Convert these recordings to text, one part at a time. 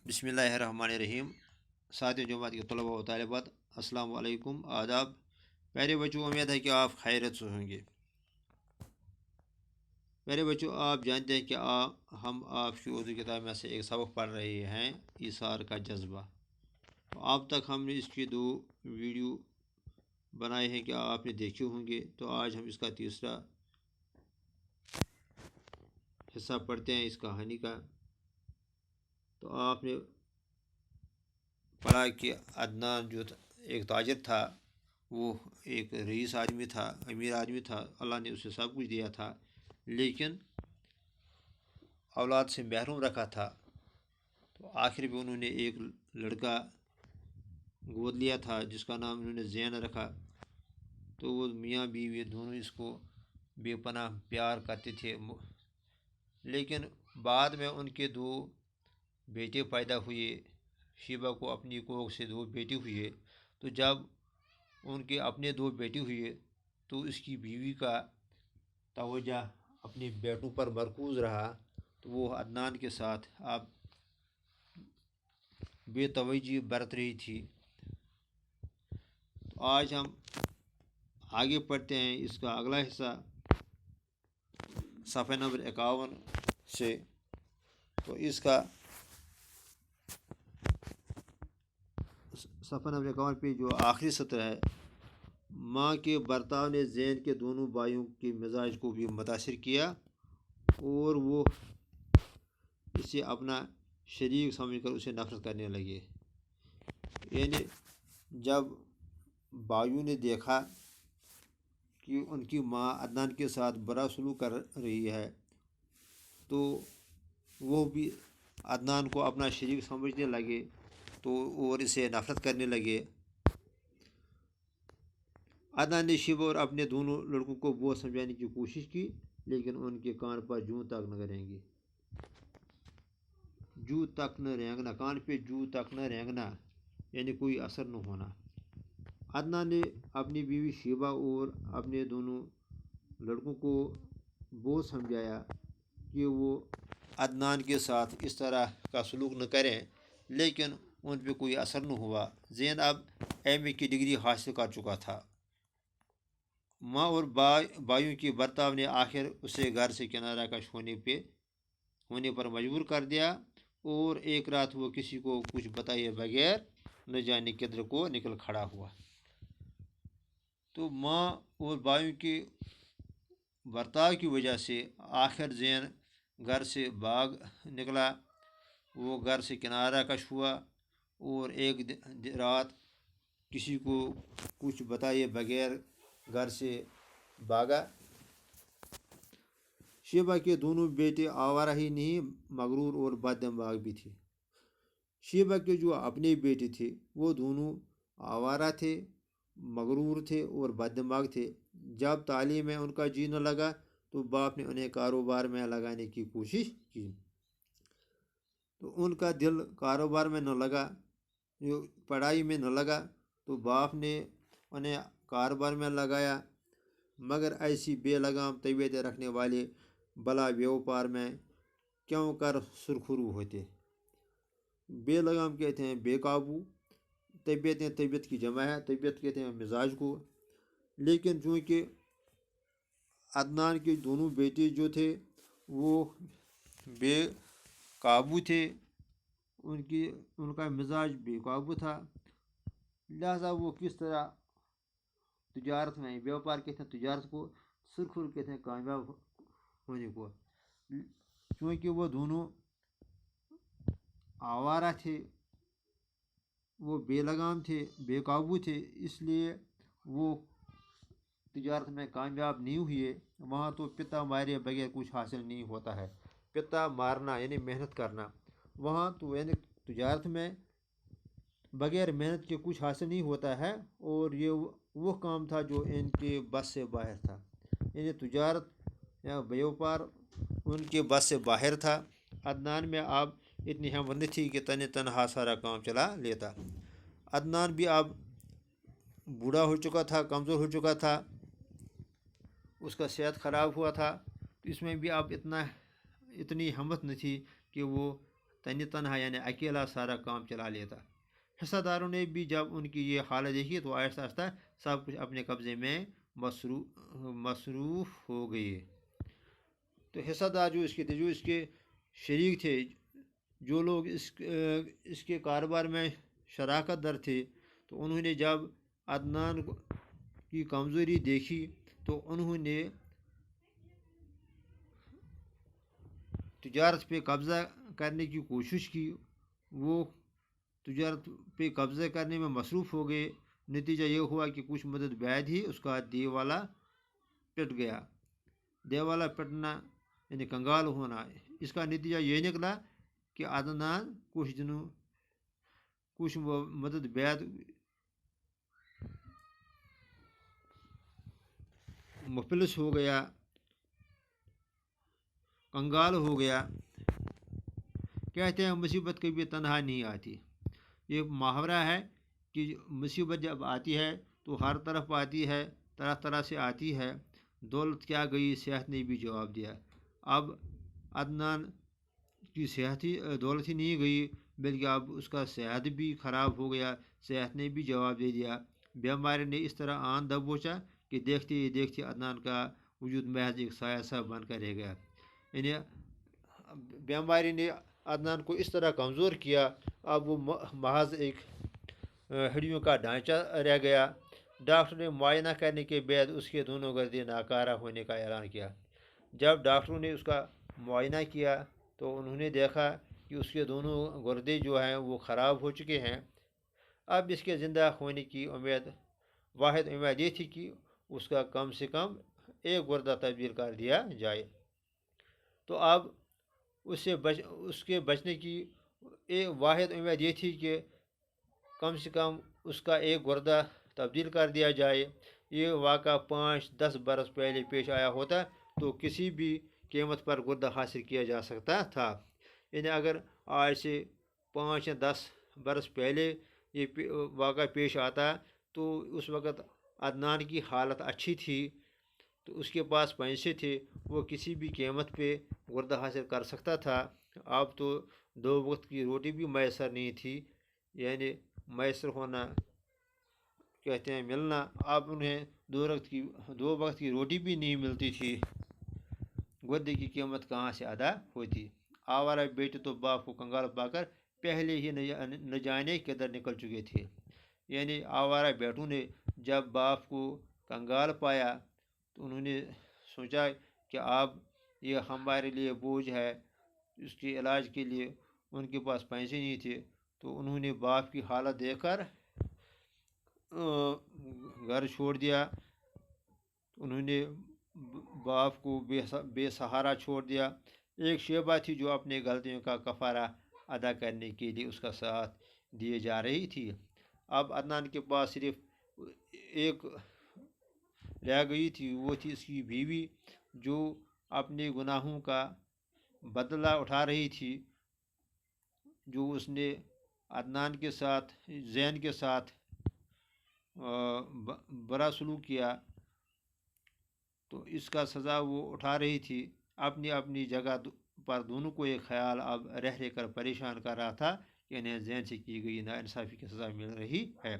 बिस्मिल्लाहिर्रहमानिर्रहीम। साथियों, जमात के तलबा व तालिबात, अस्सलाम वालेकुम, आदाब। प्यारे बच्चों, उम्मीद है कि आप खैरियत से होंगे। प्यारे बच्चों, आप जानते हैं कि हम आपकी उर्दू किताब में से एक सबक पढ़ रहे हैं, ईसार का जज्बा। तो अब तक हमने इसकी 2 वीडियो बनाए हैं कि आपने देखे होंगे। तो आज हम इसका तीसरा हिस्सा पढ़ते हैं इस कहानी का। तो आपने पढ़ा कि अदनान जो एक ताजिर था, वो एक रईस आदमी था, अमीर आदमी था। अल्लाह ने उसे सब कुछ दिया था, लेकिन औलाद से महरूम रखा था। तो आखिर में उन्होंने एक लड़का गोद लिया था जिसका नाम उन्होंने ज़ैन रखा। तो वो मियाँ बीवी दोनों इसको बेपनाह प्यार करते थे। लेकिन बाद में उनके 2 बेटे पैदा हुए। शीबा को अपनी कोख से 2 बेटे हुए। तो जब उनके अपने 2 बेटे हुए तो इसकी बीवी का तवज्जो अपने बेटों पर मरकूज़ रहा। तो वो अदनान के साथ अब बेतवज्जी बरत रही थी। तो आज हम आगे पढ़ते हैं इसका अगला हिस्सा सफ़ा नंबर 51 से। तो इसका सफ़ा नंबर 51 पे जो आखिरी सत्र है, माँ के बर्ताव ने ज़ैन के दोनों भाइयों के मिजाज को भी मुतासिर किया और वो इसे अपना शरीक समझकर उसे नफरत करने लगे। यानी जब भाइयों ने देखा कि उनकी माँ अदनान के साथ बुरा सलूक कर रही है, तो वो भी अदनान को अपना शरीक समझने लगे तो और इसे नफरत करने लगे। अदनान ने शिव और अपने दोनों लड़कों को बहुत समझाने की कोशिश की, लेकिन उनके कान पर जूं तक न रेंगी। जूं तक न रेंगना, कान पे जूं तक न रेंगना यानी कोई असर न होना। अदनान ने अपनी बीवी शिबा और अपने दोनों लड़कों को बहुत समझाया कि वो अदनान के साथ इस तरह का सलूक न करें, लेकिन उन पर कोई असर न हुआ। ज़ैन अब एमए की डिग्री हासिल कर चुका था। माँ और भाइयों की बर्ताव ने आखिर उसे घर से किनारा कश होने पर मजबूर कर दिया और एक रात वो किसी को कुछ बताए बगैर न जाने किधर को निकल खड़ा हुआ। तो माँ और भाइयों के बर्ताव की वजह से आखिर ज़ैन घर से भाग निकला। वो घर से किनारा कश हुआ और एक रात किसी को कुछ बताए बगैर घर से भागा। शिबा के दोनों बेटे आवारा ही नहीं, मगरूर और बददिमाग भी थे। शिबा के जो अपने बेटे थे वो दोनों आवारा थे, मगरूर थे और बददिमाग थे। जब तालीम में उनका जी न लगा तो बाप ने उन्हें कारोबार में लगाने की कोशिश की। तो उनका दिल कारोबार में न लगा, पढ़ाई में न लगा, तो बाप ने उन्हें कारोबार में लगाया। मगर ऐसी बेलगाम तबीयत रखने वाले भला व्यापार में क्यों कर सुरखरू होते। बेलगाम कहते हैं बेकाबू, तबीयत की जमा है, तबीयत कहते हैं मिजाज को। लेकिन चूँकि अदनान के दोनों बेटे जो थे वो बेकाबू थे, उनका मिजाज बेकाबू था, लिहाजा वो किस तरह तिजारत में, व्यापार कहते हैं तिजारत को, सुरखरू कहते हैं कामयाब होने को। चूँकि वो दोनों आवारा थे, वो बेलगाम थे, बेकाबू थे, इसलिए वो तिजारत में कामयाब नहीं हुए। वहाँ तो पिता मारे बगैर कुछ हासिल नहीं होता है। पिता मारना यानी मेहनत करना, वहाँ तो यानी तिजारत में बगैर मेहनत के कुछ हासिल नहीं होता है। और ये वो काम था जो इनके बस से बाहर था, यानी तिजारत या व्यापार उनके बस से बाहर था। अदनान में अब इतनी हिम्मत नहीं थी कि तनहा सारा काम चला लेता। अदनान भी अब बूढ़ा हो चुका था, कमज़ोर हो चुका था, उसका सेहत ख़राब हुआ था। तो इसमें भी अब इतनी हिम्मत नहीं थी कि वो तन तनहा यानी अकेला सारा काम चला लेता। हिस्सेदारों ने भी जब उनकी ये हालत देखी तो आहिस्ता आहिस्ता सब कुछ अपने कब्जे में मसरूफ़ हो गए। तो हिस्सेदार जो इसके थे, जो इसके शरीक थे, जो लोग इसके कारोबार में शराकत दर थे, तो उन्होंने जब अदनान की कमज़ोरी देखी तो उन्होंने तजारत पे कब्ज़ा करने की कोशिश की। वो तजारत पे कब्ज़ा करने में मसरूफ़ हो गए। नतीजा ये हुआ कि कुछ मदद बाद ही उसका देवाला पिट गया। देवाला पिटना यानी कंगाल होना, इसका नतीजा ये निकला कि अदनान कुछ मदद बाद मुफलिस हो गया, कंगाल हो गया। कहते हैं मुसीबत कभी तन्हा नहीं आती। ये मुहावरा है कि मुसीबत जब आती है तो हर तरफ आती है, तरह तरह से आती है। दौलत क्या गई, सेहत ने भी जवाब दिया। अब अदनान की दौलत ही नहीं गई, बल्कि अब उसका सेहत भी ख़राब हो गया। सेहत ने भी जवाब दे दिया। बीमारी ने इस तरह आन दबोचा कि देखते ही देखते अदनान का वजूद महज एक साया सा बन कर रह गया। यानी बीमारी ने अदनान को इस तरह कमज़ोर किया, अब वो महज एक हड्डियों का ढांचा रह गया। डॉक्टर ने मुआयना करने के बाद उसके दोनों गर्दे नाकारा होने का ऐलान किया। जब डॉक्टरों ने उसका मुआयना किया तो उन्होंने देखा कि उसके दोनों गुर्दे जो हैं वो ख़राब हो चुके हैं। अब इसके ज़िंदा होने की वाहिद उम्मीद ये थी कि उसका कम से कम एक गुर्दा तब्दील कर दिया जाए। तो अब उसके बचने की एक वाहिद उम्मीद ये थी कि कम से कम उसका एक गुर्दा तब्दील कर दिया जाए। ये वाक़ा 5-10 बरस पहले पेश आया होता तो किसी भी कीमत पर गुर्दा हासिल किया जा सकता था। यानी अगर आज से 5 या 10 बरस पहले ये वाक़ा पेश आता तो उस वक़्त अदनान की हालत अच्छी थी, तो उसके पास पैसे थे, वो किसी भी कीमत पे गुर्दा हासिल कर सकता था। अब तो 2 वक्त की रोटी भी मैसर नहीं थी, यानी मैसर होना कहते हैं मिलना। अब उन्हें 2 वक्त की रोटी भी नहीं मिलती थी। गुर्दे की कीमत कहाँ से अदा होती। आवारा बेटे तो बाप को कंगाल पाकर पहले ही न जाने किधर निकल चुके थे। यानी आवारा बेटों ने जब बाप को कंगाल पाया तो उन्होंने सोचा कि अब ये हमारे लिए बोझ है। उसके इलाज के लिए उनके पास पैसे नहीं थे, तो उन्होंने बाप की हालत देखकर घर छोड़ दिया। उन्होंने बाप को बेसहारा छोड़ दिया। एक शेबा थी जो अपने गलतियों का कफारा अदा करने के लिए उसका साथ दिए जा रही थी। अब अदनान के पास सिर्फ एक रह गई थी, वो थी उसकी बीवी, जो अपने गुनाहों का बदला उठा रही थी। जो उसने अदनान के साथ, जैन के साथ बुरा सलूक किया, तो इसका सज़ा वो उठा रही थी। अपनी अपनी जगह पर दोनों को एक ख्याल अब रह कर परेशान कर रहा था कि इन्हें जैन से की गई नाइंसाफ़ी की सज़ा मिल रही है।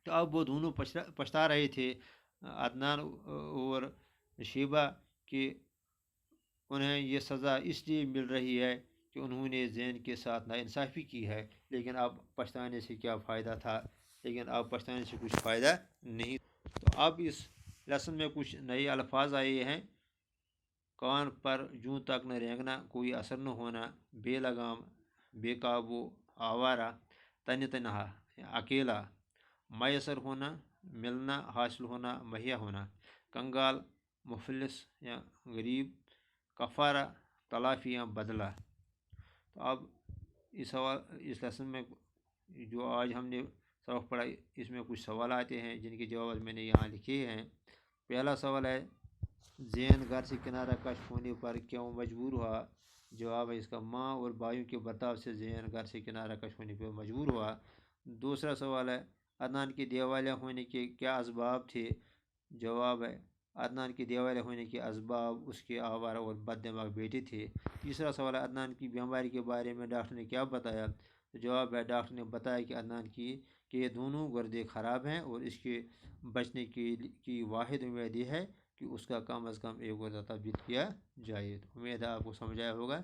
तो अब वो दोनों पछता रहे थे, अदनान और शेबा, कि उन्हें ये सज़ा इसलिए मिल रही है कि उन्होंने जैन के साथ नाइंसाफ़ी की है। लेकिन अब पछताने से क्या फ़ायदा था, लेकिन अब पछताने से कुछ फ़ायदा नहीं। तो अब इस लेसन में कुछ नए अल्फाज आए हैं। कान पर जूं तक न रेंगना, कोई असर न होना, बेलगाम, बेकाबू, आवारा, तन तनहा अकेला, मैसर होना, मिलना, हासिल होना, मुहैया होना, कंगाल, मुफलिस या गरीब, कफ़ारा, तलाफ़ी या बदला। तो अब इस लेसन में जो आज हमने सबक पढ़ा, इसमें कुछ सवाल आते हैं जिनके जवाब मैंने यहाँ लिखे हैं। पहला सवाल है, जैन घर से किनारा कश होने पर क्यों मजबूर हुआ। जवाब है इसका, माँ और भाइयों के बर्ताव से जैन घर से किनारा कश होने पर मजबूर हुआ। दूसरा सवाल है, अदनान के देवालिया होने के क्या असबाब थे। जवाब है, عدنان کے دیوالیہ ہونے کے اسباب اس کے آوارہ اور بد دماغ بیٹے تھے۔ تیسرا سوال ہے عدنان کی بیماری کے بارے میں ڈاکٹر نے کیا بتایا؟ تو جواب ہے ڈاکٹر نے بتایا کہ عدنان کے یہ دونوں گردے خراب ہیں اور اس کے بچنے کی واحد امید یہ ہے کہ اس کا کم از کم ایک گردہ تبدیل کیا جائے۔ تو امید ہے آپ کو سمجھ آیا ہوگا۔